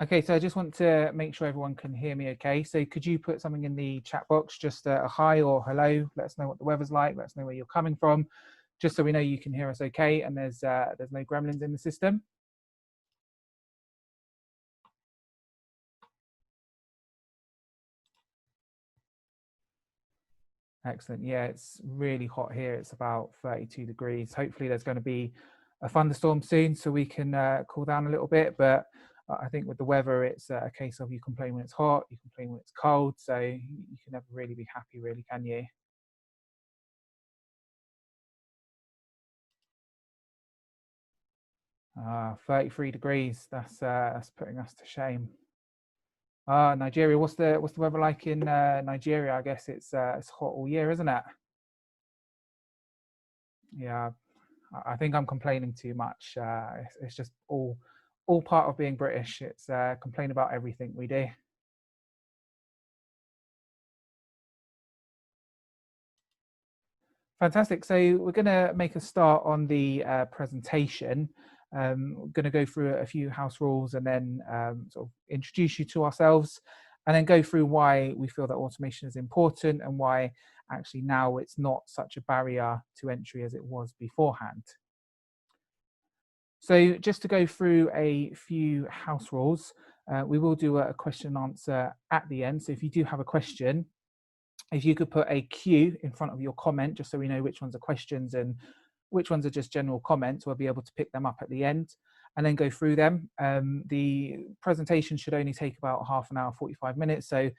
Okay, so I just want to make sure everyone can hear me okay. So could you put something in the chat box, just a hi or hello, let us know what the weather's like, let us know where you're coming from, just so we know you can hear us okay and there's no gremlins in the system. Excellent. Yeah, it's really hot here. It's about 32 degrees. Hopefully there's going to be a thunderstorm soon so we can cool down a little bit. But I think with the weather, it's a case of you complain when it's hot, you complain when it's cold. So you can never really be happy, really, can you? 33 degrees. That's putting us to shame. Nigeria. What's the weather like in Nigeria? I guess it's hot all year, isn't it? Yeah, I think I'm complaining too much. It's just all part of being British. It's complain about everything we do. Fantastic. So we're going to make a start on the presentation. We're going to go through a few house rules and then sort of introduce you to ourselves, and then go through why we feel that automation is important and why actually now it's not such a barrier to entry as it was beforehand. So just to go through a few house rules, we will do a question and answer at the end. So if you do have a question, if you could put a Q in front of your comment, just so we know which ones are questions and which ones are just general comments, we'll be able to pick them up at the end and then go through them. The presentation should only take about half an hour, 45 minutes. So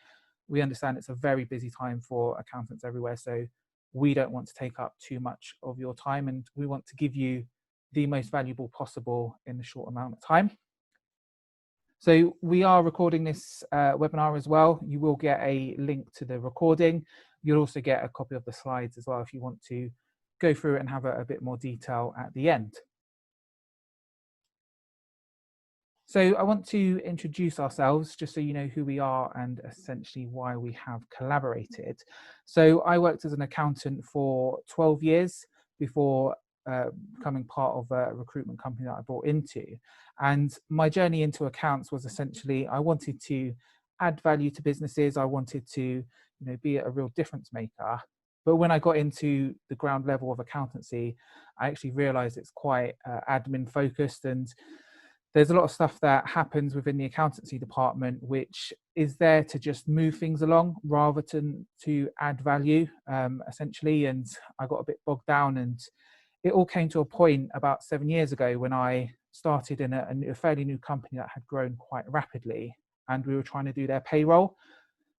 we understand it's a very busy time for accountants everywhere. So we don't want to take up too much of your time, and we want to give you the most valuable possible in a short amount of time. So we are recording this webinar as well. You will get a link to the recording. You'll also get a copy of the slides as well if you want to go through it and have a bit more detail at the end. So I want to introduce ourselves just so you know who we are and essentially why we have collaborated. So I worked as an accountant for 12 years before becoming part of a recruitment company that I brought into. And my journey into accounts was essentially, I wanted to add value to businesses. I wanted to, be a real difference maker. But when I got into the ground level of accountancy, I actually realized it's quite admin focused, and there's a lot of stuff that happens within the accountancy department which is there to just move things along rather than to add value, essentially. And I got a bit bogged down, and it all came to a point about 7 years ago when I started in a fairly new company that had grown quite rapidly, and we were trying to do their payroll.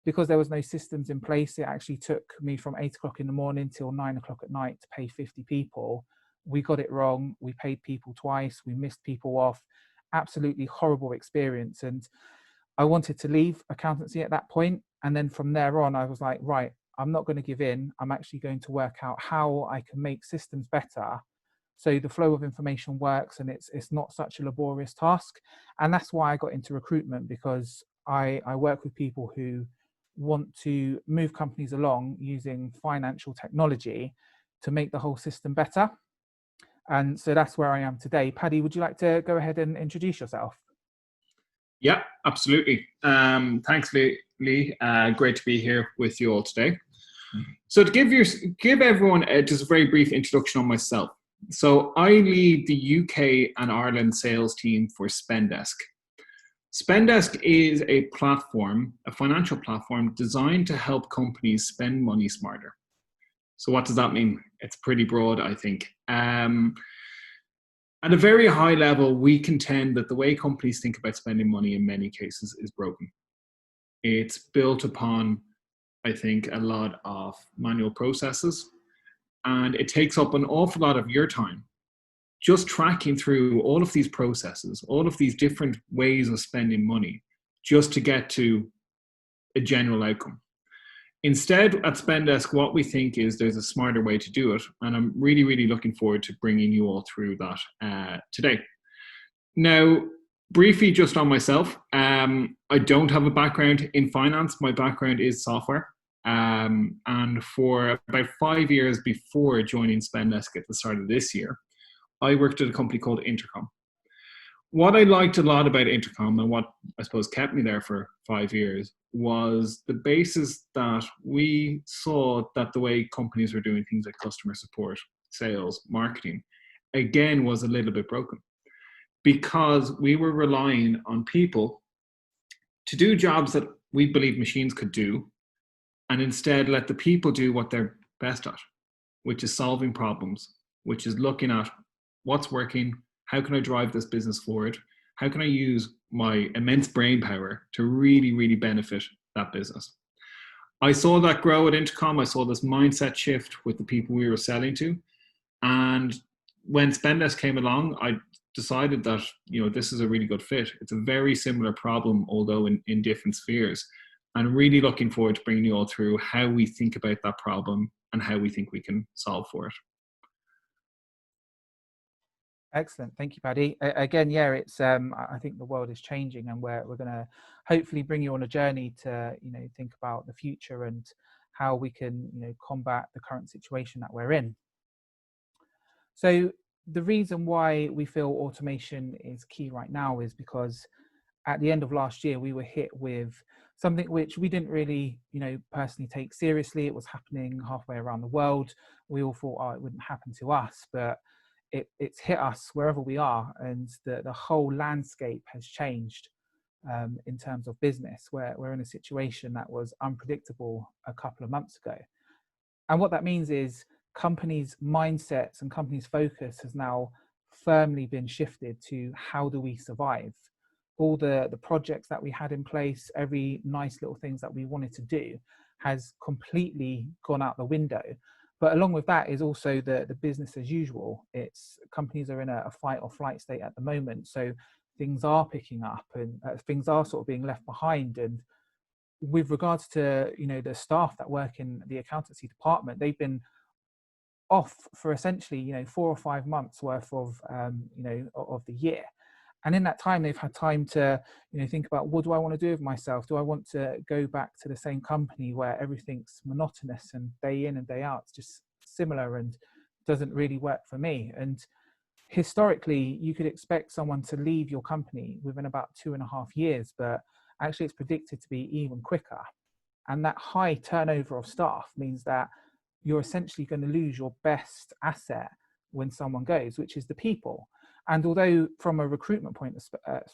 Because there was no systems in place, it actually took me from 8 o'clock in the morning till 9 o'clock at night to pay 50 people. We got it wrong. We paid people twice. We missed people off. Absolutely horrible experience. And I wanted to leave accountancy at that point. And then from there on, I was like, right, I'm not going to give in. I'm actually going to work out how I can make systems better so the flow of information works and it's not such a laborious task. And that's why I got into recruitment, because I work with people who want to move companies along using financial technology to make the whole system better. And so that's where I am today. Paddy, would you like to go ahead and introduce yourself? Yeah, absolutely. Thanks, Lee. Great to be here with you all today. So to give everyone just a very brief introduction on myself. So I lead the UK and Ireland sales team for Spendesk. Spendesk is a platform, a financial platform designed to help companies spend money smarter. So what does that mean? It's pretty broad, I think. At a very high level, we contend that the way companies think about spending money in many cases is broken. It's built upon, I think, a lot of manual processes, and it takes up an awful lot of your time just tracking through all of these processes, all of these different ways of spending money, just to get to a general outcome. Instead, at Spendesk, what we think is there's a smarter way to do it, and I'm really, really looking forward to bringing you all through that today. Now, briefly just on myself, I don't have a background in finance. My background is software. And for about 5 years before joining Spendesk at the start of this year, I worked at a company called Intercom. what I liked a lot about Intercom, and what I suppose kept me there for 5 years, was the basis that we saw that the way companies were doing things like customer support, sales, marketing, again, was a little bit broken, because we were relying on people to do jobs that we believe machines could do, and instead let the people do what they're best at, which is solving problems, which is looking at what's working, how can I drive this business forward, how can I use my immense brain power to really, really benefit that business. I saw that grow at Intercom. I saw this mindset shift with the people we were selling to. And when Spendesk came along, I decided that, this is a really good fit. It's a very similar problem, although in different spheres. And really looking forward to bringing you all through how we think about that problem and how we think we can solve for it. Excellent, thank you, Paddy. Again, yeah, it's I think the world is changing, and we're going to hopefully bring you on a journey to think about the future and how we can combat the current situation that we're in. So the reason why we feel automation is key right now is because at the end of last year we were hit with something which we didn't really personally take seriously. It was happening halfway around the world. We all thought, oh, it wouldn't happen to us, but it's hit us wherever we are, and the whole landscape has changed in terms of business. We're in a situation that was unpredictable a couple of months ago. And what that means is companies' mindsets and companies' focus has now firmly been shifted to how do we survive. All the projects that we had in place, every nice little things that we wanted to do has completely gone out the window. But along with that is also the business as usual. It's companies are in a fight or flight state at the moment. So things are picking up, and things are sort of being left behind. And with regards to, the staff that work in the accountancy department, they've been off for essentially, 4 or 5 months worth of, of the year. And in that time, they've had time to, think about, what do I want to do with myself? Do I want to go back to the same company where everything's monotonous and day in and day out, it's just similar and doesn't really work for me? And historically, you could expect someone to leave your company within about 2.5 years, but actually it's predicted to be even quicker. And that high turnover of staff means that you're essentially going to lose your best asset when someone goes, which is the people. And although from a recruitment point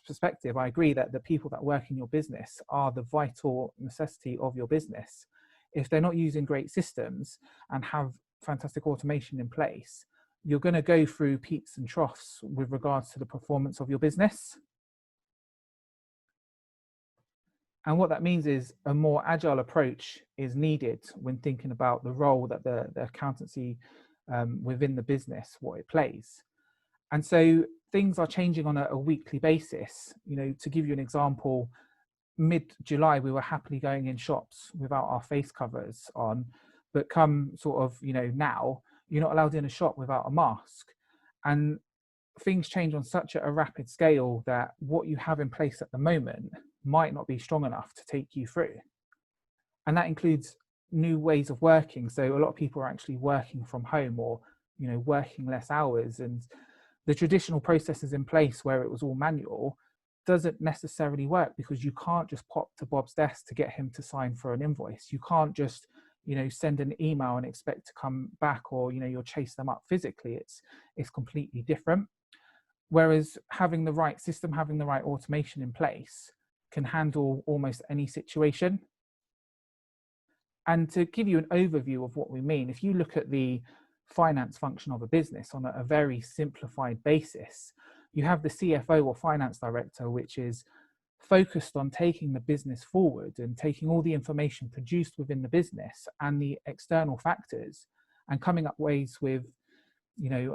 perspective, I agree that the people that work in your business are the vital necessity of your business, if they're not using great systems and have fantastic automation in place, you're going to go through peaks and troughs with regards to the performance of your business. And what that means is a more agile approach is needed when thinking about the role that the accountancy within the business, what it plays. And so things are changing on a weekly basis. To give you an example, mid-July, we were happily going in shops without our face covers on, but come sort of, now, you're not allowed in a shop without a mask. And things change on such a rapid scale that what you have in place at the moment might not be strong enough to take you through. And that includes new ways of working. So a lot of people are actually working from home, or, working less hours. And the traditional processes in place where it was all manual doesn't necessarily work, because you can't just pop to Bob's desk to get him to sign for an invoice. You can't just, send an email and expect to come back, or, you'll chase them up physically. It's completely different. Whereas having the right system, having the right automation in place can handle almost any situation. And to give you an overview of what we mean, if you look at the finance function of a business on a very simplified basis, you have the CFO or finance director, which is focused on taking the business forward and taking all the information produced within the business and the external factors and coming up ways with,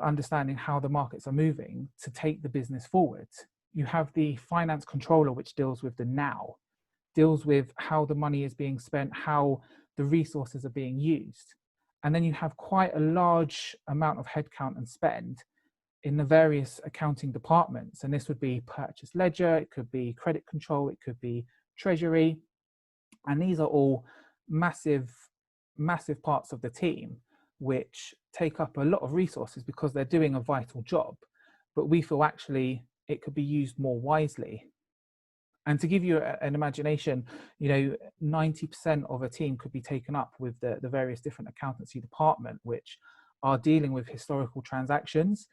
understanding how the markets are moving to take the business forward. You have the finance controller, which deals with the now, deals with how the money is being spent, how the resources are being used. And then you have quite a large amount of headcount and spend in the various accounting departments. And this would be purchase ledger, it could be credit control, it could be treasury. And these are all massive, massive parts of the team, which take up a lot of resources because they're doing a vital job. But we feel actually it could be used more wisely. And to give you an imagination, 90% of a team could be taken up with the various different accountancy department, which are dealing with historical transactions.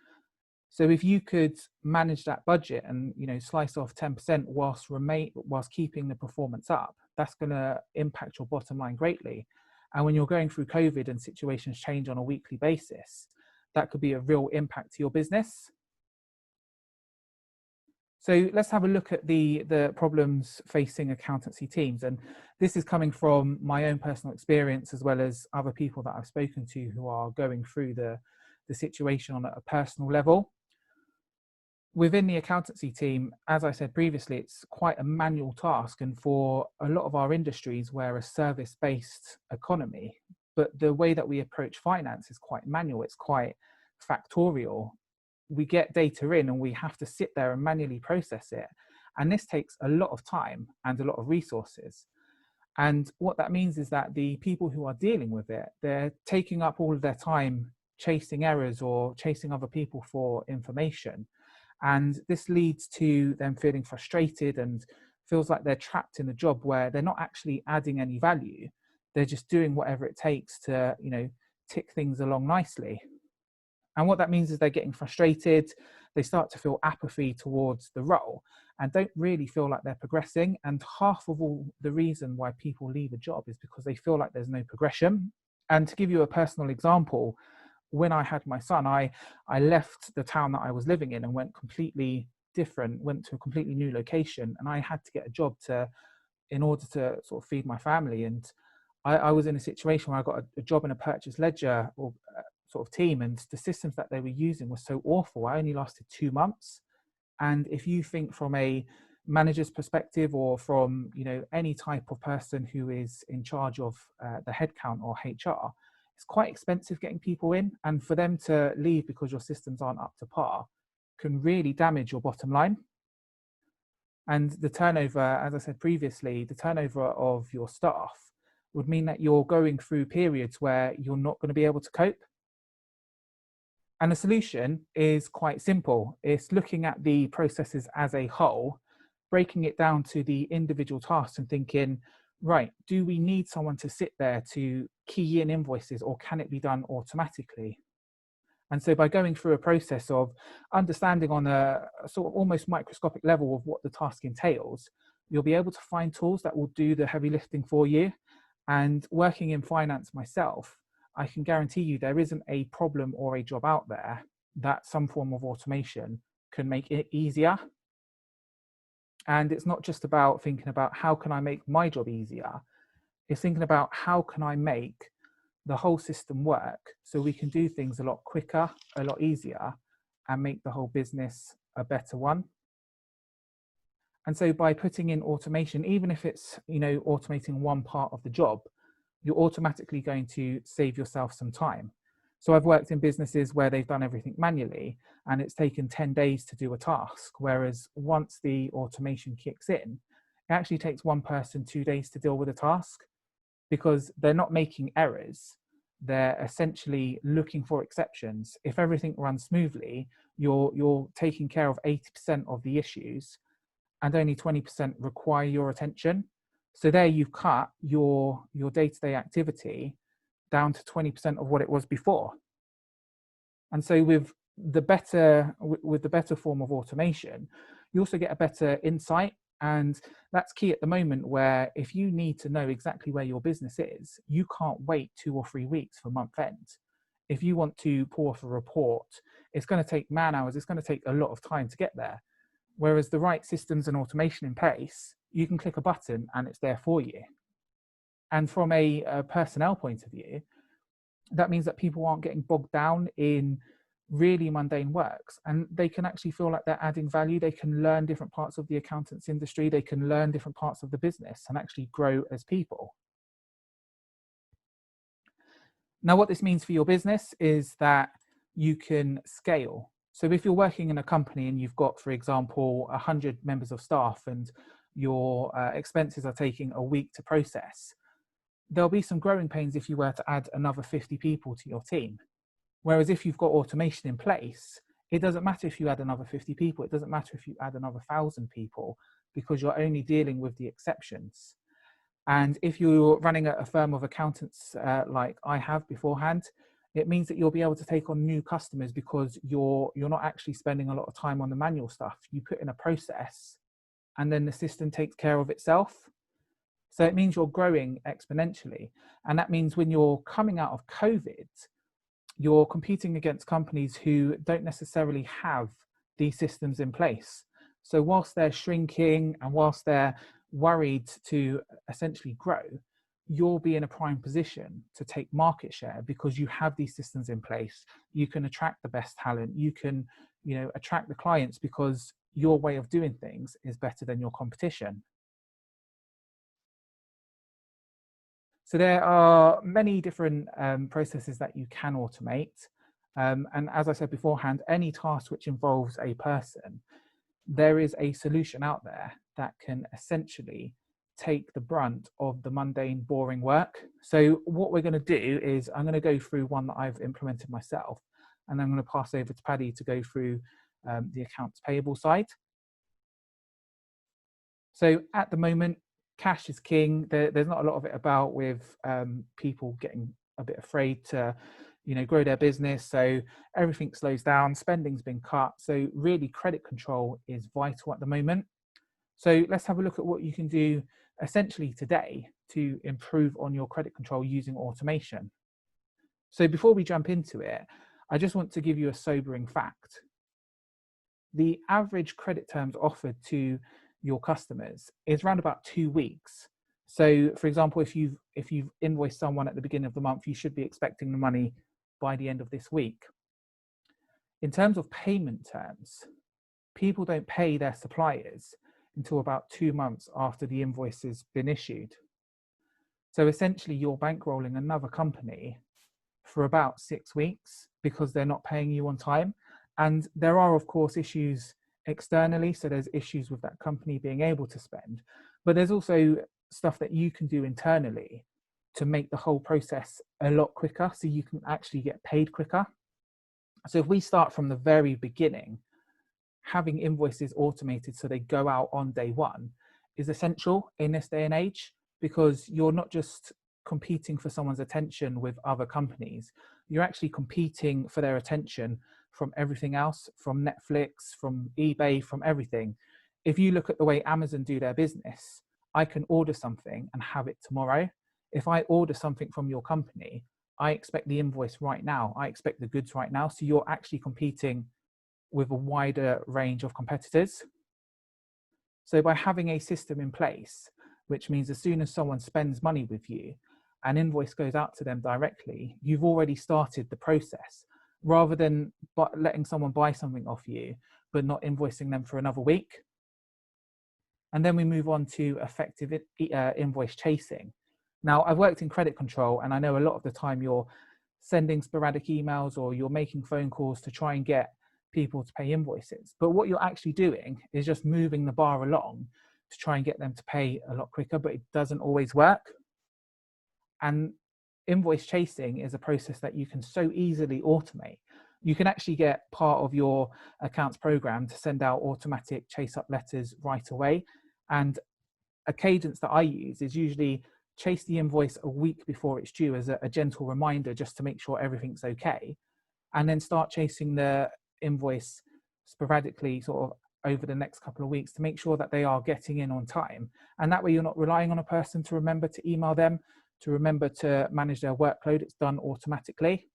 So if you could manage that budget and slice off 10% whilst keeping the performance up, that's going to impact your bottom line greatly. And when you're going through COVID and situations change on a weekly basis, that could be a real impact to your business. So let's have a look at the problems facing accountancy teams. And this is coming from my own personal experience, as well as other people that I've spoken to who are going through the situation on a personal level. Within the accountancy team, as I said previously, it's quite a manual task. And for a lot of our industries, we're a service-based economy, but the way that we approach finance is quite manual. It's quite factorial. We get data in and we have to sit there and manually process it. And this takes a lot of time and a lot of resources. And what that means is that the people who are dealing with it, they're taking up all of their time chasing errors or chasing other people for information. And this leads to them feeling frustrated and feels like they're trapped in a job where they're not actually adding any value. They're just doing whatever it takes to, tick things along nicely. And what that means is they're getting frustrated. They start to feel apathy towards the role and don't really feel like they're progressing. And half of all the reason why people leave a job is because they feel like there's no progression. And to give you a personal example, when I had my son, I left the town that I was living in and went completely different, went to a completely new location, and I had to get a job in order to sort of feed my family. And I was in a situation where I got a job in a purchase ledger or sort of team, and the systems that they were using were so awful. I only lasted 2 months. And if you think from a manager's perspective or from any type of person who is in charge of the headcount or HR, it's quite expensive getting people in, and for them to leave because your systems aren't up to par can really damage your bottom line. And the turnover, as I said previously, the turnover of your staff would mean that you're going through periods where you're not going to be able to cope. And the solution is quite simple. It's looking at the processes as a whole, breaking it down to the individual tasks and thinking, right, do we need someone to sit there to key in invoices, or can it be done automatically? And so by going through a process of understanding on a sort of almost microscopic level of what the task entails, you'll be able to find tools that will do the heavy lifting for you. And working in finance myself, I can guarantee you there isn't a problem or a job out there that some form of automation can make it easier. And it's not just about thinking about how can I make my job easier. It's thinking about how can I make the whole system work so we can do things a lot quicker, a lot easier, and make the whole business a better one. And so by putting in automation, even if it's automating one part of the job, you're automatically going to save yourself some time. So I've worked in businesses where they've done everything manually and it's taken 10 days to do a task. Whereas once the automation kicks in, it actually takes one person 2 days to deal with a task, because they're not making errors. They're essentially looking for exceptions. If everything runs smoothly, you're taking care of 80% of the issues and only 20% require your attention. So there you've cut your day-to-day activity down to 20% of what it was before. And so with the better form of automation, you also get a better insight. And that's key at the moment, where if you need to know exactly where your business is, you can't wait 2 or 3 weeks for month end. If you want to pull off a report, it's going to take man hours, it's going to take a lot of time to get there. Whereas the right systems and automation in place, you can click a button and it's there for you. And from a personnel point of view, that means that people aren't getting bogged down in really mundane works, and they can actually feel like they're adding value. They can learn different parts of the accountants industry, they can learn different parts of the business and actually grow as people. Now, what this means for your business is that you can scale. So if you're working in a company and you've got, for example, 100 members of staff and your expenses are taking a week to process, there'll be some growing pains if you were to add another 50 people to your team. Whereas if you've got automation in place, It doesn't matter if you add another 50 people, it doesn't matter if you add another 1,000 people, because you're only dealing with the exceptions. And if you're running a firm of accountants like I have beforehand, it means that you'll be able to take on new customers because you're not actually spending a lot of time on the manual stuff. You put in a process and then the system takes care of itself. So it means you're growing exponentially. And that means when you're coming out of COVID, you're competing against companies who don't necessarily have these systems in place. So whilst they're shrinking and whilst they're worried to essentially grow, you'll be in a prime position to take market share because you have these systems in place. You can attract the best talent. You can, attract the clients because your way of doing things is better than your competition. So there are many different processes that you can automate. And as I said beforehand, any task which involves a person, there is a solution out there that can essentially take the brunt of the mundane, boring work. So what we're going to do is I'm going to go through one that I've implemented myself, and I'm going to pass over to Paddy to go through the accounts payable side. So at the moment, cash is king. There's not a lot of it about with people getting a bit afraid to, grow their business. So everything slows down, spending's been cut. So really credit control is vital at the moment. So let's have a look at what you can do essentially today to improve on your credit control using automation. So before we jump into it, I just want to give you a sobering fact. The average credit terms offered to your customers is around about 2 weeks. So for example, if you've invoiced someone at the beginning of the month, you should be expecting the money by the end of this week. In terms of payment terms, people don't pay their suppliers until about 2 months after the invoice has been issued. So essentially you're bankrolling another company for about 6 weeks because they're not paying you on time. And there are, of course, issues externally. So there's issues with that company being able to spend, but there's also stuff that you can do internally to make the whole process a lot quicker so you can actually get paid quicker. So if we start from the very beginning, having invoices automated so they go out on day one is essential in this day and age, because you're not just competing for someone's attention with other companies, you're actually competing for their attention from everything else, from Netflix, from eBay, from everything. If you look at the way Amazon do their business, I can order something and have it tomorrow. If I order something from your company, I expect the invoice right now. I expect the goods right now. So you're actually competing with a wider range of competitors. So by having a system in place, which means as soon as someone spends money with you, an invoice goes out to them directly, you've already started the process, rather than letting someone buy something off you, but not invoicing them for another week. And then we move on to effective invoice chasing. Now, I've worked in credit control, and I know a lot of the time you're sending sporadic emails or you're making phone calls to try and get people to pay invoices. But what you're actually doing is just moving the bar along to try and get them to pay a lot quicker, but it doesn't always work. And invoice chasing is a process that you can so easily automate. You can actually get part of your accounts program to send out automatic chase up letters right away. And a cadence that I use is usually chase the invoice a week before it's due as a gentle reminder, just to make sure everything's okay. And then start chasing the invoice sporadically sort of over the next couple of weeks to make sure that they are getting in on time. And that way you're not relying on a person to remember to email them, to remember to manage their workload. It's done automatically.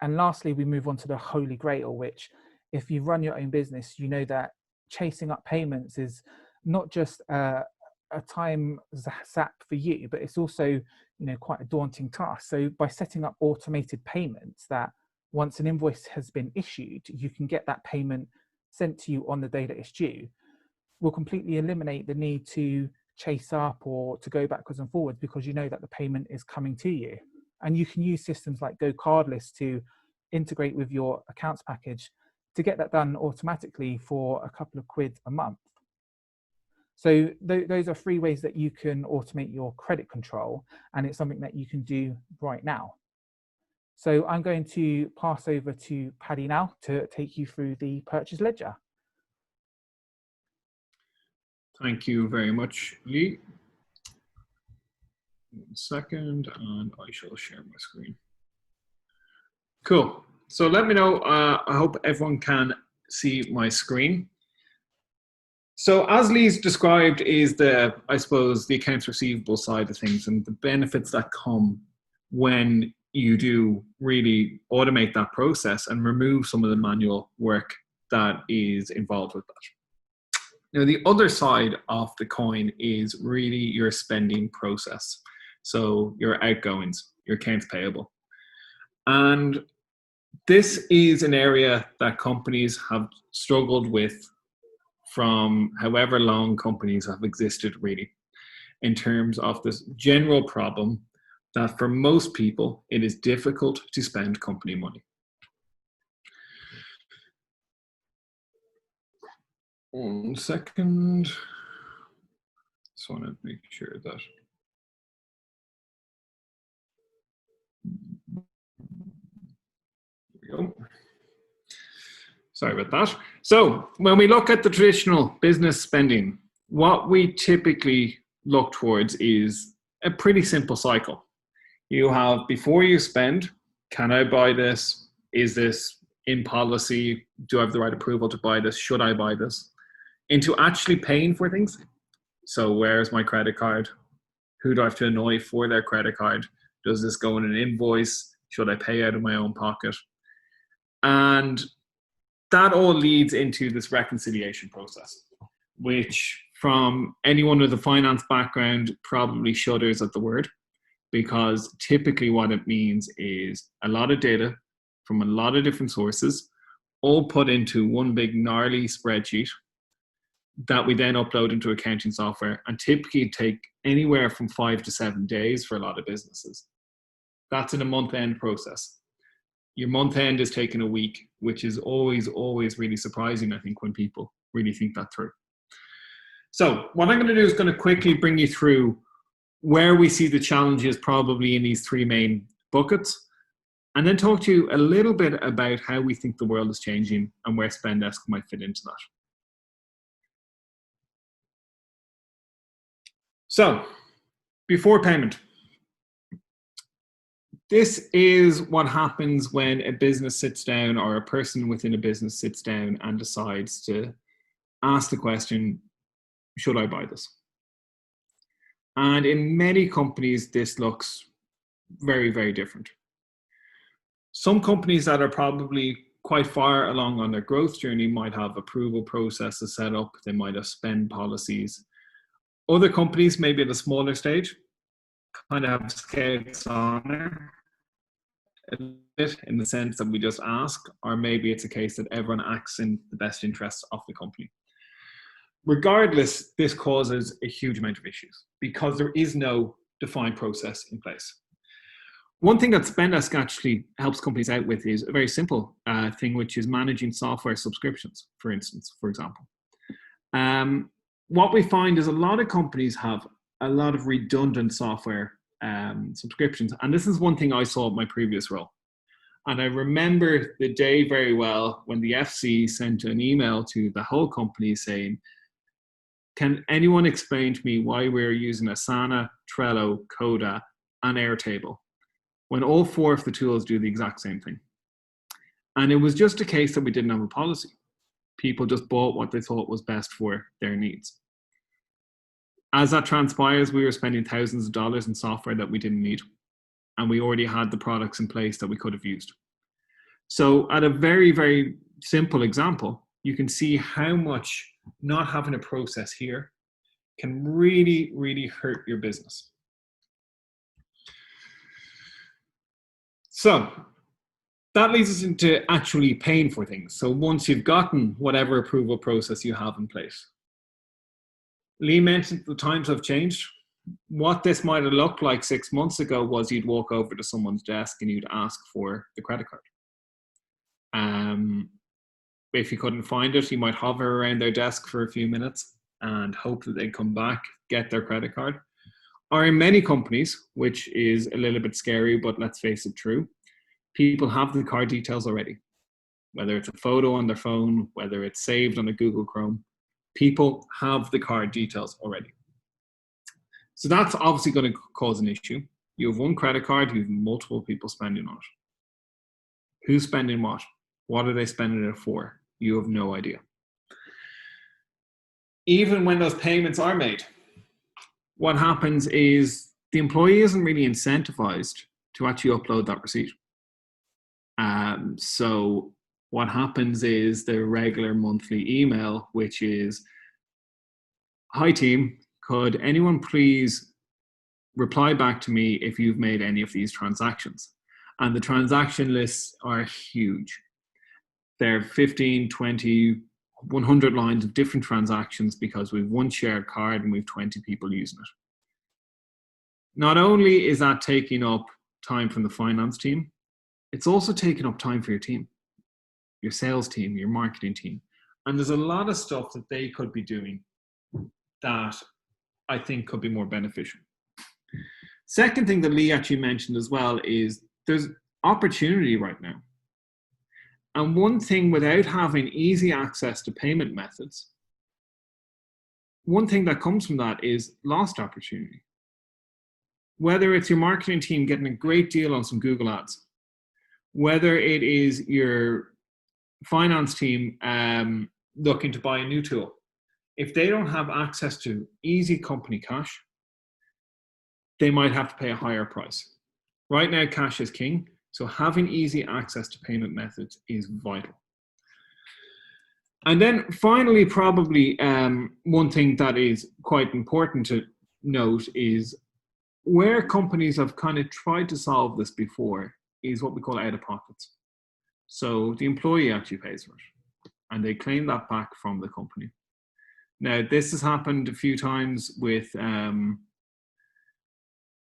And lastly, we move on to the holy grail, which if you run your own business, you know that chasing up payments is not just a time zap for you, but it's also, quite a daunting task. So by setting up automated payments that once an invoice has been issued, you can get that payment sent to you on the day that it's due, will completely eliminate the need to chase up or to go backwards and forwards, because you know that the payment is coming to you. And you can use systems like Go Cardless to integrate with your accounts package to get that done automatically for a couple of quid a month. So those are 3 ways that you can automate your credit control, and it's something that you can do right now. So I'm going to pass over to Paddy now to take you through the purchase ledger. Thank you very much, Lee. 1 second, and I shall share my screen. Cool. So let me know. I hope everyone can see my screen. So as Lee's described is I suppose, the accounts receivable side of things and the benefits that come when you do really automate that process and remove some of the manual work that is involved with that. Now, the other side of the coin is really your spending process. So your outgoings, your accounts payable. And this is an area that companies have struggled with from however long companies have existed, really, in terms of this general problem that for most people, it is difficult to spend company money. 1 second. Just want to make sure that. Here we go. Sorry about that. So when we look at the traditional business spending, what we typically look towards is a pretty simple cycle. You have, before you spend, can I buy this? Is this in policy? Do I have the right approval to buy this? Should I buy this? Into actually paying for things. So where's my credit card? Who do I have to annoy for their credit card? Does this go in an invoice? Should I pay out of my own pocket? And that all leads into this reconciliation process, which from anyone with a finance background probably shudders at the word, because typically what it means is a lot of data from a lot of different sources, all put into one big gnarly spreadsheet that we then upload into accounting software, and typically take anywhere from 5 to 7 days for a lot of businesses. That's in a month-end process. Your month end is taking a week, which is always really surprising, I think, when people really think that through. So what I'm going to do is going to quickly bring you through where we see the challenges probably in these 3 main buckets, and then talk to you a little bit about how we think the world is changing and where Spendesk might fit into that. So before payment. This is what happens when a business sits down, or a person within a business sits down and decides to ask the question, should I buy this? And in many companies, this looks very, very different. Some companies that are probably quite far along on their growth journey might have approval processes set up. They might have spend policies. Other companies, maybe at a smaller stage, kind of have scouts on there a bit, in the sense that we just ask, or maybe it's a case that everyone acts in the best interests of the company. Regardless, this causes a huge amount of issues because there is no defined process in place. One thing that Spendesk actually helps companies out with is a very simple thing, which is managing software subscriptions, for example. What we find is a lot of companies have a lot of redundant software subscriptions. And this is one thing I saw at my previous role. And I remember the day very well when the FC sent an email to the whole company saying, can anyone explain to me why we're using Asana, Trello, Coda, and Airtable when all 4 of the tools do the exact same thing? And it was just a case that we didn't have a policy. People just bought what they thought was best for their needs. As that transpires, we were spending thousands of dollars in software that we didn't need, and we already had the products in place that we could have used. So at a very, very simple example, you can see how much not having a process here can really, really hurt your business. So that leads us into actually paying for things. So once you've gotten whatever approval process you have in place, Lee mentioned the times have changed. What this might have looked like 6 months ago was you'd walk over to someone's desk and you'd ask for the credit card. If you couldn't find it, you might hover around their desk for a few minutes and hope that they come back, get their credit card. Or in many companies, which is a little bit scary, but let's face it, true, People have the card details already, whether it's a photo on their phone, whether it's saved on a Google Chrome. People have the card details already. So that's obviously going to cause an issue. You have one credit card, you have multiple people spending on it. Who's spending what? What are they spending it for? You have no idea. Even when those payments are made, what happens is the employee isn't really incentivized to actually upload that receipt. So what happens is the regular monthly email, which is, "Hi team, could anyone please reply back to me if you've made any of these transactions?" And the transaction lists are huge. They're 15, 20, 100 lines of different transactions because we've one shared card and we've 20 people using it. Not only is that taking up time from the finance team, it's also taking up time for your team, your sales team, your marketing team. And there's a lot of stuff that they could be doing that I think could be more beneficial. Second thing that Lee actually mentioned as well is there's opportunity right now. And one thing, without having easy access to payment methods, one thing that comes from that is lost opportunity. Whether it's your marketing team getting a great deal on some Google ads, whether it is your finance team looking to buy a new tool, if they don't have access to easy company cash, they might have to pay a higher price. Right now, cash is king, so having easy access to payment methods is vital. And then finally, probably one thing that is quite important to note is where companies have kind of tried to solve this before is what we call out-of-pockets. So the employee actually pays for it, and they claim that back from the company. Now, this has happened a few times with,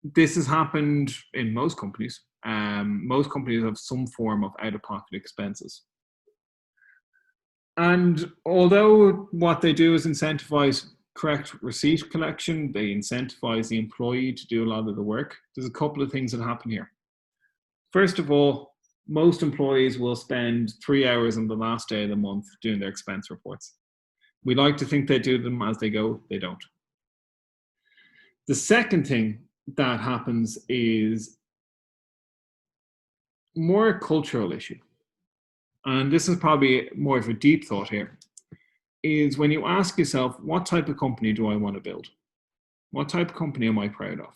this has happened in most companies. Most companies have some form of out-of-pocket expenses. And although what they do is incentivize correct receipt collection, they incentivize the employee to do a lot of the work, there's a couple of things that happen here. First of all, most employees will spend 3 hours on the last day of the month doing their expense reports. We like to think they do them as they go, they don't. The second thing that happens is more a cultural issue. And this is probably more of a deep thought here, is when you ask yourself, what type of company do I want to build? What type of company am I proud of?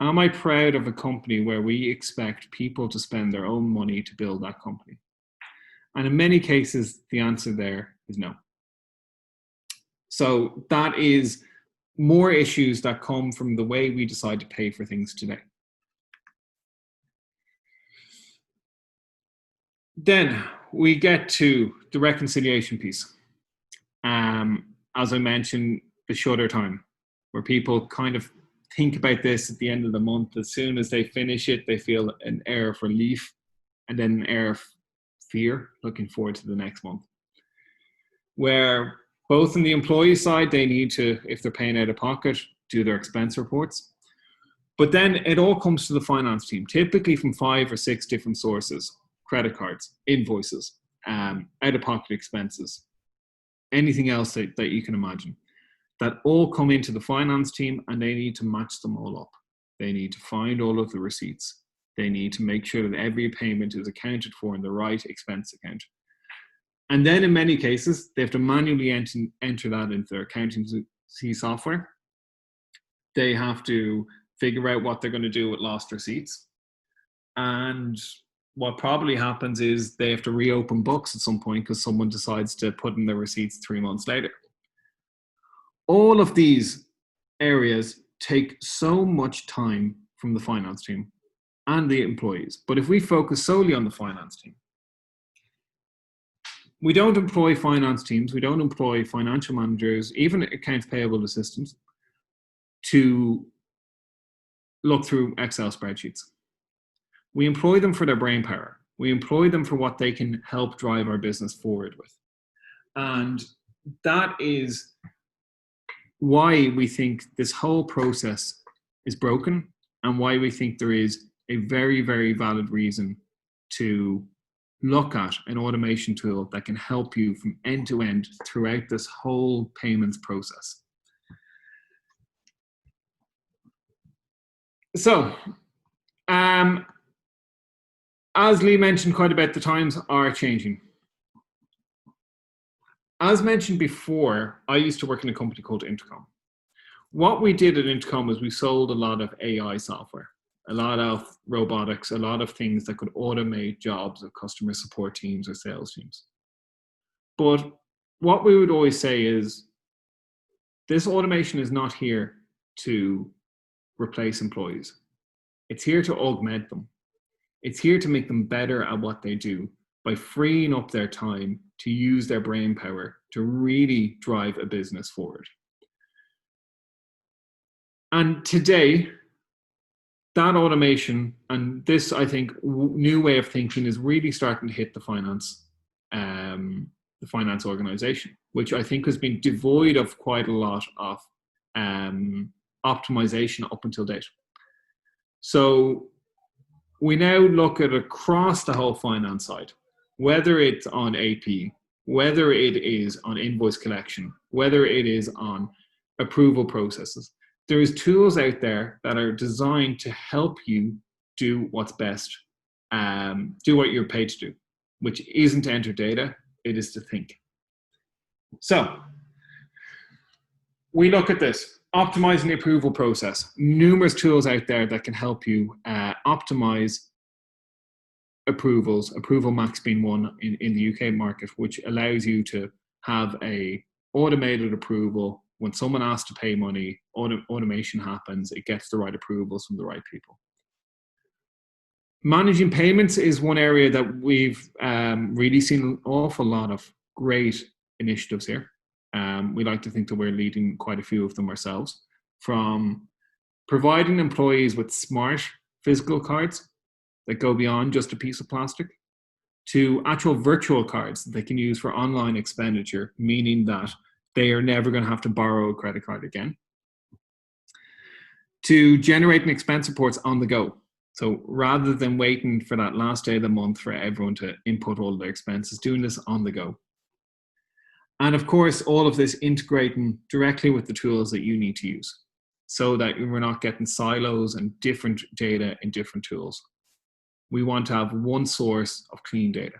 Am I proud of a company where we expect people to spend their own money to build that company? And in many cases, the answer there is no. So that is more issues that come from the way we decide to pay for things today. Then we get to the reconciliation piece. As I mentioned, the shorter time, where people kind of think about this at the end of the month. As soon as they finish it, they feel an air of relief and then an air of fear, looking forward to the next month. Where both on the employee side, they need to, if they're paying out of pocket, do their expense reports. But then it all comes to the finance team, typically from 5 or 6 different sources: credit cards, invoices, out-of-pocket expenses, anything else that you can imagine, that all come into the finance team, and they need to match them all up. They need to find all of the receipts. They need to make sure that every payment is accounted for in the right expense account. And then in many cases, they have to manually enter that into their accounting software. They have to figure out what they're going to do with lost receipts. And what probably happens is they have to reopen books at some point because someone decides to put in their receipts 3 months later. All of these areas take so much time from the finance team and the employees. But if we focus solely on the finance team, we don't employ finance teams, we don't employ financial managers, even accounts payable assistants, to look through Excel spreadsheets. We employ them for their brain power. We employ them for what they can help drive our business forward with. And that is why we think this whole process is broken, and why we think there is a very, very valid reason to look at an automation tool that can help you from end to end throughout this whole payments process. So, as Lee mentioned quite a bit, the times are changing. As mentioned before, I used to work in a company called Intercom. What we did at Intercom was we sold a lot of AI software, a lot of robotics, a lot of things that could automate jobs of customer support teams or sales teams. But what we would always say is, this automation is not here to replace employees. It's here to augment them. It's here to make them better at what they do by freeing up their time to use their brain power to really drive a business forward. And today, that automation and this, I think, new way of thinking is really starting to hit the finance organization, which I think has been devoid of quite a lot of optimization up until date. So we now look at across the whole finance side, whether it's on AP, whether it is on invoice collection, whether it is on approval processes. There is tools out there that are designed to help you do what's best, do what you're paid to do, which isn't to enter data, it is to think. So we look at this, optimizing the approval process. Numerous tools out there that can help you optimize approvals, Approval Max being one in the UK market, which allows you to have a automated approval. When someone asks to pay money, automation happens, it gets the right approvals from the right people. Managing payments is one area that we've really seen an awful lot of great initiatives here. We like to think that we're leading quite a few of them ourselves, from providing employees with smart physical cards that go beyond just a piece of plastic, to actual virtual cards that they can use for online expenditure, meaning that they are never going to have to borrow a credit card again, to generating expense reports on the go. So rather than waiting for that last day of the month for everyone to input all of their expenses, doing this on the go. And of course, all of this integrating directly with the tools that you need to use so that we're not getting silos and different data in different tools. We want to have one source of clean data.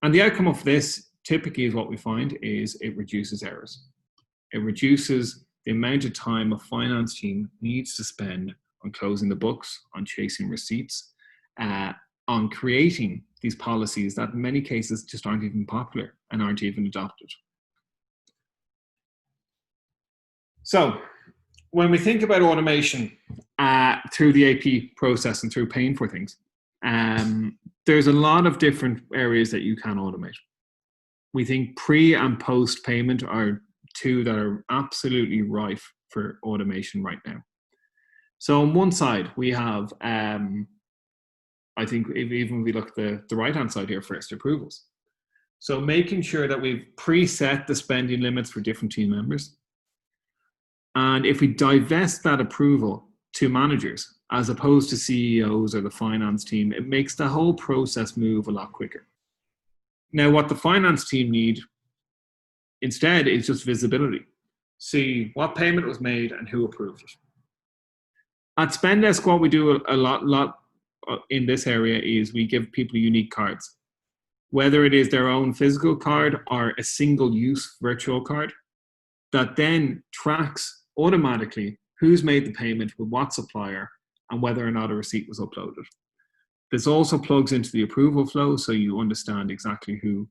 And the outcome of this typically is what we find is it reduces errors. It reduces the amount of time a finance team needs to spend on closing the books, on chasing receipts, on creating these policies that in many cases just aren't even popular and aren't even adopted. So when we think about automation through the AP process and through paying for things, there's a lot of different areas that you can automate. We think pre and post payment are two that are absolutely rife for automation right now. So on one side, we have, I think if we look at the right-hand side here first, approvals. So making sure that we've preset the spending limits for different team members. And if we divest that approval to managers, as opposed to CEOs or the finance team, it makes the whole process move a lot quicker. Now, what the finance team need instead is just visibility. See what payment was made and who approved it. At Spendesk, what we do a lot in this area is we give people unique cards, whether it is their own physical card or a single-use virtual card that then tracks automatically who's made the payment with what supplier and whether or not a receipt was uploaded. This also plugs into the approval flow so you understand exactly who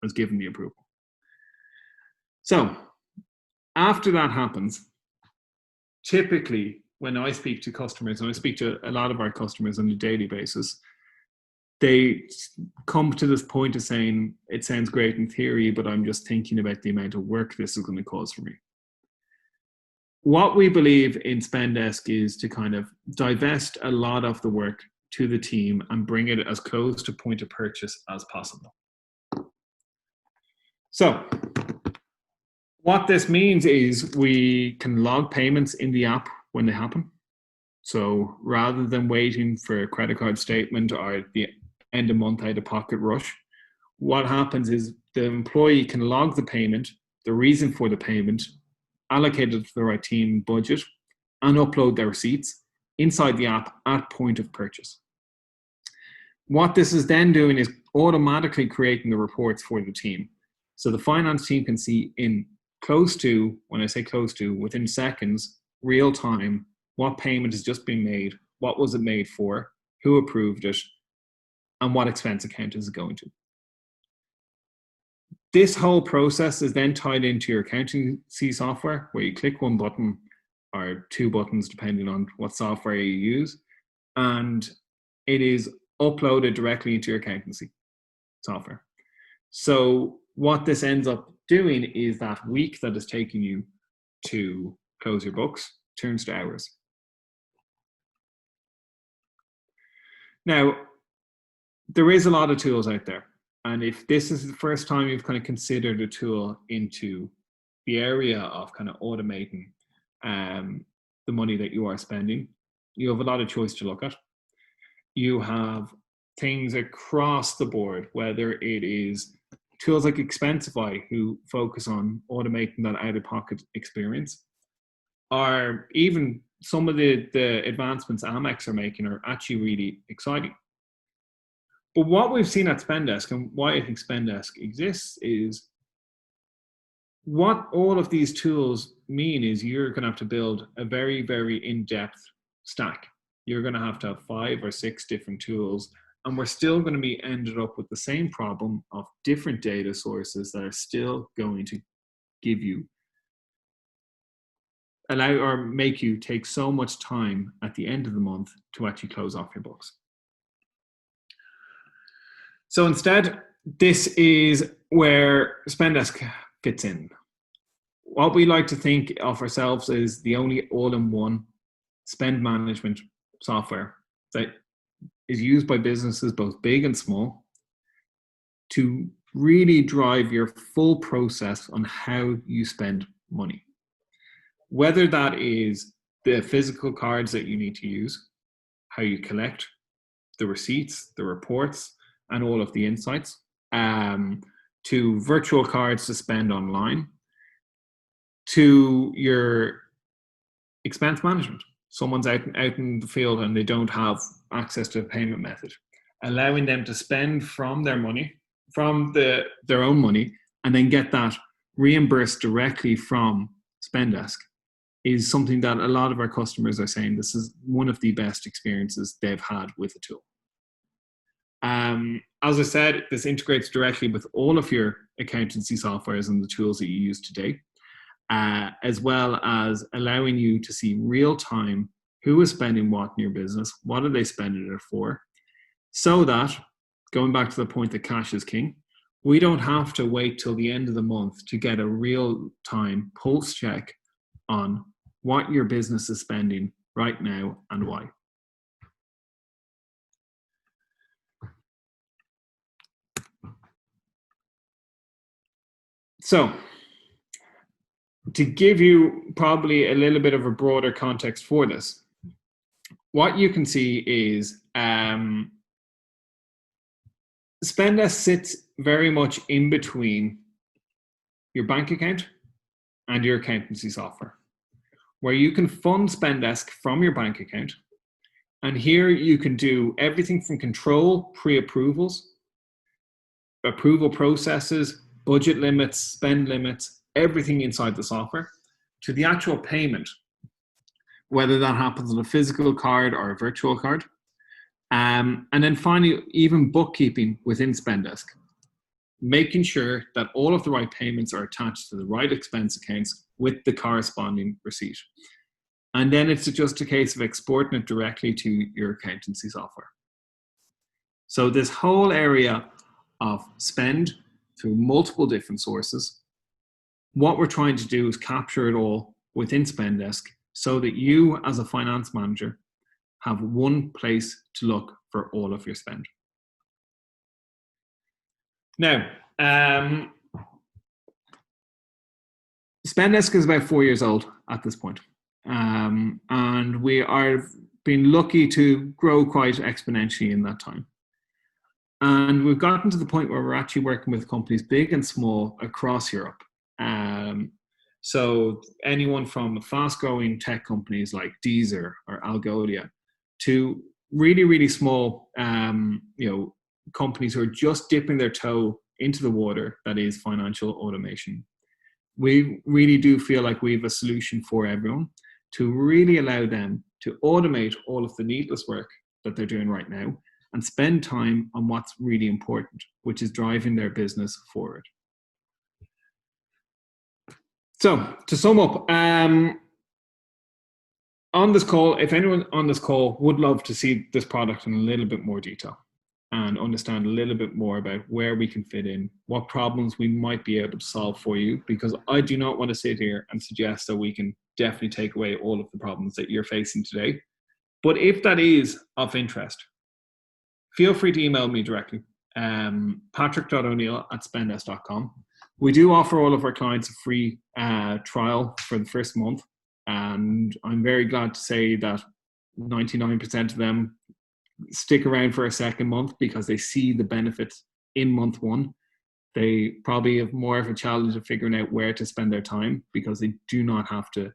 was given the approval. So after that happens, typically when I speak to customers, and I speak to a lot of our customers on a daily basis, they come to this point of saying, it sounds great in theory, but I'm just thinking about the amount of work this is going to cause for me. What we believe in Spendesk is to kind of divest a lot of the work to the team and bring it as close to point of purchase as possible. So what this means is we can log payments in the app when they happen. So rather than waiting for a credit card statement or the end of month out of pocket rush, what happens is the employee can log the payment, the reason for the payment, allocate it to the right team budget, and upload their receipts inside the app at point of purchase. What this is then doing is automatically creating the reports for the team. So the finance team can see in close to, when I say close to, within seconds, real time, what payment has just been made, what was it made for, who approved it, and what expense account is it going to. This whole process is then tied into your accountancy software, where you click one button or two buttons, depending on what software you use, and it is uploaded directly into your accountancy software. So what this ends up doing is that week that is taking you to close your books turns to hours. Now, there is a lot of tools out there. And if this is the first time you've kind of considered a tool into the area of kind of automating the money that you are spending, you have a lot of choice to look at. You have things across the board, whether it is tools like Expensify, who focus on automating that out-of-pocket experience, or even some of the advancements Amex are making are actually really exciting. But what we've seen at Spendesk, and why I think Spendesk exists, is what all of these tools mean is you're going to have to build a very, very in-depth stack. You're going to have 5 or 6 different tools, and we're still going to be ended up with the same problem of different data sources that are still going to give you, allow or make you take so much time at the end of the month to actually close off your books. So instead, this is where Spendesk fits in. What we like to think of ourselves as the only all-in-one spend management software that is used by businesses both big and small to really drive your full process on how you spend money. Whether that is the physical cards that you need to use, how you collect, the receipts, the reports, and all of the insights, to virtual cards to spend online, to your expense management. Someone's out in the field and they don't have access to a payment method. Allowing them to spend from their money, from their own money, and then get that reimbursed directly from Spendesk is something that a lot of our customers are saying this is one of the best experiences they've had with the tool. As I said, this integrates directly with all of your accountancy softwares and the tools that you use today, as well as allowing you to see real time who is spending what in your business, what are they spending it for, so that, going back to the point that cash is king, we don't have to wait till the end of the month to get a real time pulse check on what your business is spending right now and why. So, to give you probably a little bit of a broader context for this, what you can see is Spendesk sits very much in between your bank account and your accountancy software, where you can fund Spendesk from your bank account. And here you can do everything from control pre-approvals, approval processes, budget limits, spend limits, everything inside the software, to the actual payment, whether that happens on a physical card or a virtual card. And then finally, even bookkeeping within Spendesk, making sure that all of the right payments are attached to the right expense accounts with the corresponding receipt. And then it's just a case of exporting it directly to your accountancy software. So this whole area of spend through multiple different sources, what we're trying to do is capture it all within Spendesk so that you as a finance manager have one place to look for all of your spend. Now, Spendesk is about 4 years old at this point. And we are been lucky to grow quite exponentially in that time. And we've gotten to the point where we're actually working with companies big and small across Europe. So anyone from fast-growing tech companies like Deezer or Algolia to really, really small, companies who are just dipping their toe into the water that is financial automation. We really do feel like we have a solution for everyone to really allow them to automate all of the needless work that they're doing right now and spend time on what's really important, which is driving their business forward. So to sum up, on this call, if anyone on this call would love to see this product in a little bit more detail and understand a little bit more about where we can fit in, what problems we might be able to solve for you, because I do not want to sit here and suggest that we can definitely take away all of the problems that you're facing today. But if that is of interest, feel free to email me directly, patrick.o'neal@spendesk.com. We do offer all of our clients a free trial for the first month. And I'm very glad to say that 99% of them stick around for a second month because they see the benefits in month one. They probably have more of a challenge of figuring out where to spend their time because they do not have to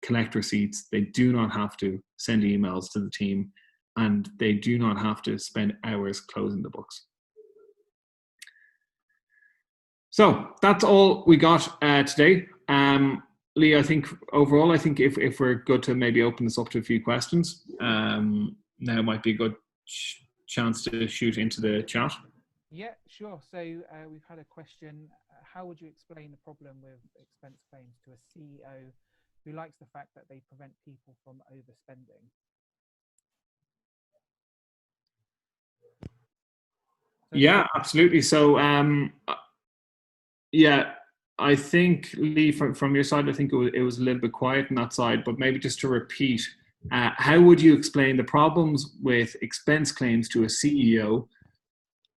collect receipts. They do not have to send emails to the team, and they do not have to spend hours closing the books. So that's all we got today. Lee, I think overall, if we're good to maybe open this up to a few questions, now might be a good chance to shoot into the chat. Yeah, sure. So we've had a question. How would you explain the problem with expense claims to a CEO who likes the fact that they prevent people from overspending? Yeah, absolutely. So, I think, Lee, from your side, I think it was a little bit quiet on that side, but maybe just to repeat, how would you explain the problems with expense claims to a CEO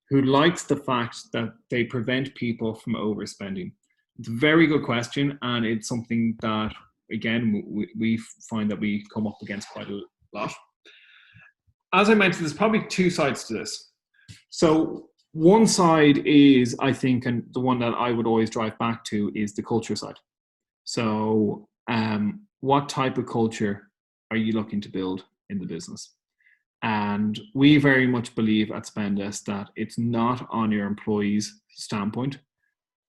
who likes the fact that they prevent people from overspending? It's a very good question, and it's something that, again, we find that we come up against quite a lot. As I mentioned, there's probably two sides to this. So one side is, I think, and the one that I would always drive back to is the culture side. So what type of culture are you looking to build in the business? And we very much believe at Spendesk that it's not on your employees' standpoint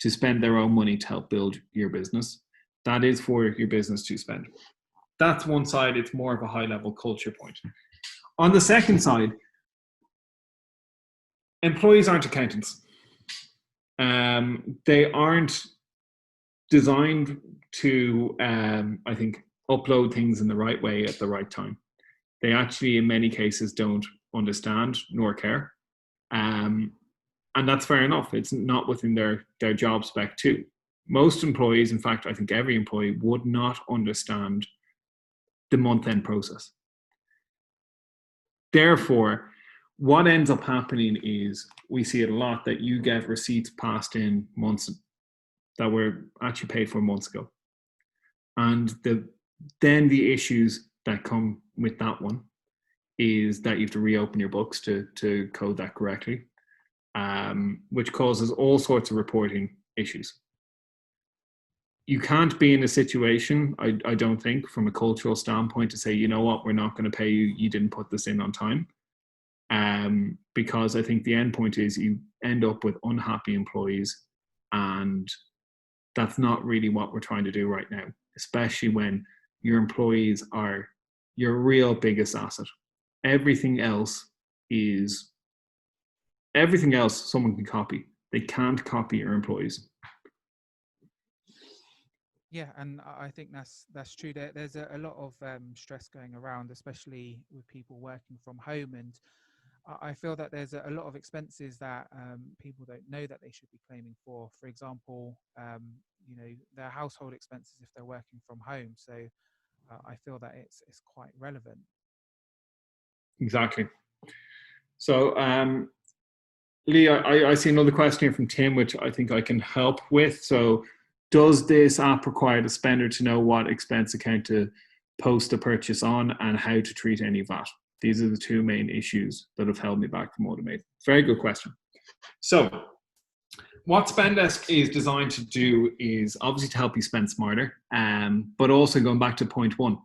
to spend their own money to help build your business. That is for your business to spend. That's one side. It's more of a high-level culture point. On the second side, employees aren't accountants. They aren't designed to, I think, upload things in the right way at the right time. They actually, in many cases, don't understand nor care. And that's fair enough. It's not within their job spec too. Most employees, in fact, I think every employee would not understand the month-end process. Therefore, what ends up happening is we see it a lot that you get receipts passed in months that were actually paid for months ago. And then the issues that come with that one is that you have to reopen your books to code that correctly, which causes all sorts of reporting issues. You can't be in a situation, I don't think, from a cultural standpoint to say, you know what, we're not going to pay you, you didn't put this in on time. Because I think the end point is you end up with unhappy employees, and that's not really what we're trying to do right now, especially when your employees are your real biggest asset. Everything else someone can copy. They can't copy your employees. Yeah, and I think that's true. There's a lot of stress going around, especially with people working from home, and I feel that there's a lot of expenses that people don't know that they should be claiming for. For example, their household expenses if they're working from home. So I feel that it's quite relevant. Exactly. So, Lee, I see another question here from Tim, which I think I can help with. So, does this app require the spender to know what expense account to post a purchase on, and how to treat any VAT. These are the two main issues that have held me back from automating. Very good question. So what Spendesk is designed to do is obviously to help you spend smarter, but also going back to point one,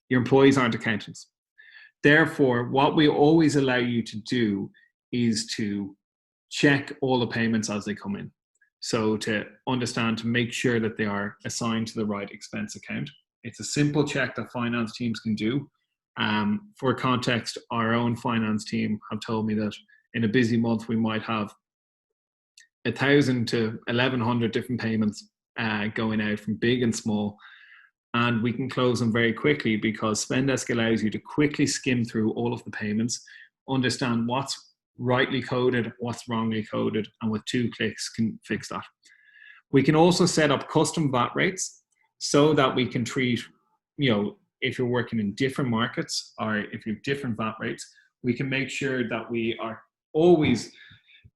your employees aren't accountants. Therefore, what we always allow you to do is to check all the payments as they come in. So to understand, to make sure that they are assigned to the right expense account. It's a simple check that finance teams can do. For context, our own finance team have told me that in a busy month, we might have 1,000 to 1,100 different payments going out from big and small. And we can close them very quickly because Spendesk allows you to quickly skim through all of the payments, understand what's rightly coded, what's wrongly coded, and with 2 clicks can fix that. We can also set up custom VAT rates so that we can treat, if you're working in different markets or if you have different VAT rates, we can make sure that we are always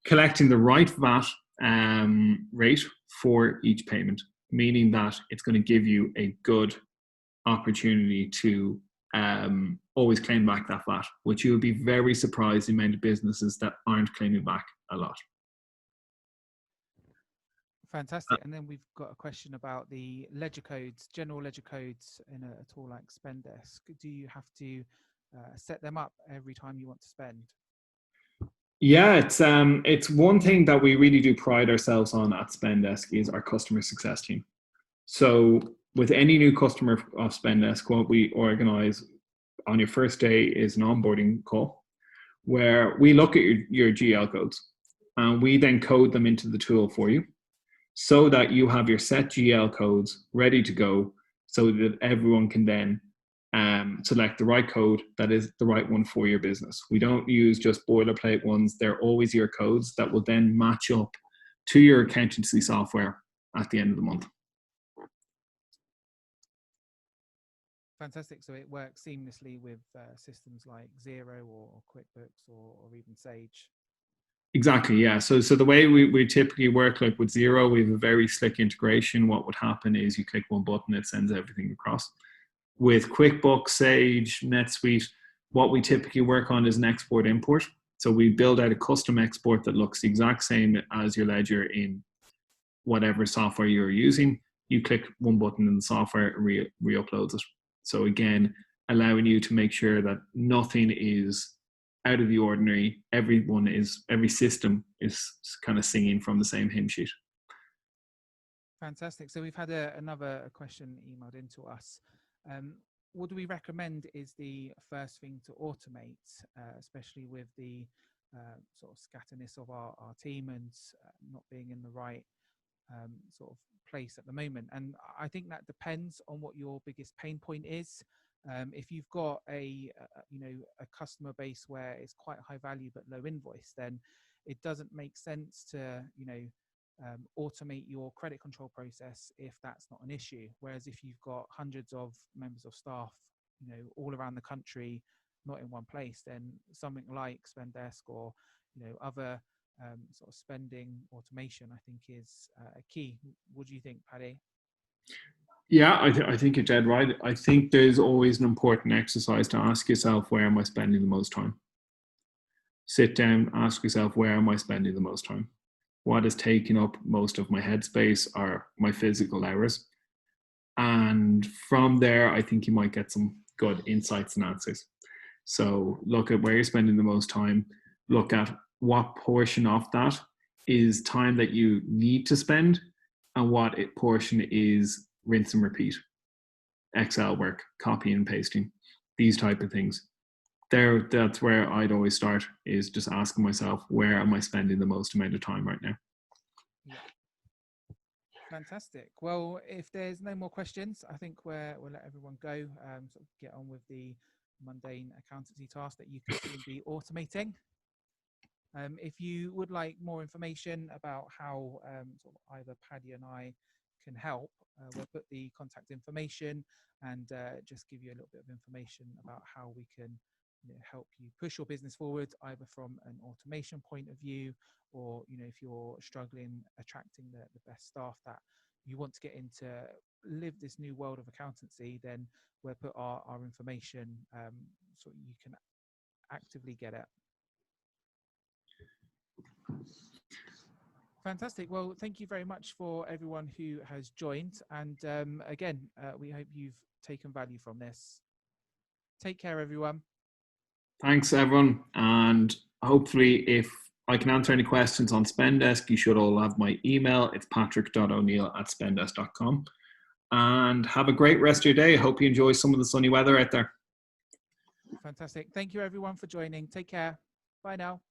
collecting the right VAT rate for each payment, meaning that it's going to give you a good opportunity to always claim back that VAT, which you'll be very surprised the amount of businesses that aren't claiming back a lot. Fantastic. And then we've got a question about the ledger codes, general ledger codes in a tool like Spendesk. Do you have to set them up every time you want to spend? Yeah, it's one thing that we really do pride ourselves on at Spendesk is our customer success team. So with any new customer of Spendesk, what we organize on your first day is an onboarding call where we look at your GL codes and we then code them into the tool for you so that you have your set GL codes ready to go so that everyone can then select the right code that is the right one for your business. We don't use just boilerplate ones. They're always your codes that will then match up to your accountancy software at the end of the month. Fantastic. So it works seamlessly with systems like Xero or QuickBooks or even Sage. Exactly, yeah. So the way we typically work, like with Xero, we have a very slick integration. What would happen is you click one button, it sends everything across. With QuickBooks, Sage, NetSuite, what we typically work on is an export import. So we build out a custom export that looks the exact same as your ledger in whatever software you're using. You click one button in the software, it re-uploads it. So again, allowing you to make sure that nothing is out of the ordinary. Every system is kind of singing from the same hymn sheet. Fantastic. So we've had another question emailed into us. What do we recommend is the first thing to automate, especially with the sort of scatterness of our team and not being in the right sort of place at the moment? And I think that depends on what your biggest pain point is. If you've got a customer base where it's quite high value but low invoice, then it doesn't make sense to automate your credit control process if that's not an issue. Whereas if you've got hundreds of members of staff, all around the country, not in one place, then something like Spendesk or other sort of spending automation, I think, is a key. What do you think, Paddy? Yeah, I think you're dead right. I think there's always an important exercise to ask yourself, where am I spending the most time? Sit down, ask yourself, where am I spending the most time? What is taking up most of my headspace or my physical hours? And from there, I think you might get some good insights and answers. So look at where you're spending the most time. Look at what portion of that is time that you need to spend and what portion is rinse and repeat. Excel work, copy and pasting, these type of things. That's where I'd always start, is just asking myself, where am I spending the most amount of time right now? Yeah. Fantastic. Well, if there's no more questions, I think we'll let everyone go, sort of get on with the mundane accountancy task that you could soon be automating. If you would like more information about how sort of either Paddy and I can help, we'll put the contact information and just give you a little bit of information about how we can help you push your business forward, either from an automation point of view, or if you're struggling attracting the best staff that you want to get into live this new world of accountancy, then we'll put our information so you can actively get it. Fantastic. Well, thank you very much for everyone who has joined. And again, we hope you've taken value from this. Take care, everyone. Thanks, everyone. And hopefully, if I can answer any questions on Spendesk, you should all have my email. It's patrick.o'neal@spendesk.com. And have a great rest of your day. I hope you enjoy some of the sunny weather out there. Fantastic. Thank you, everyone, for joining. Take care. Bye now.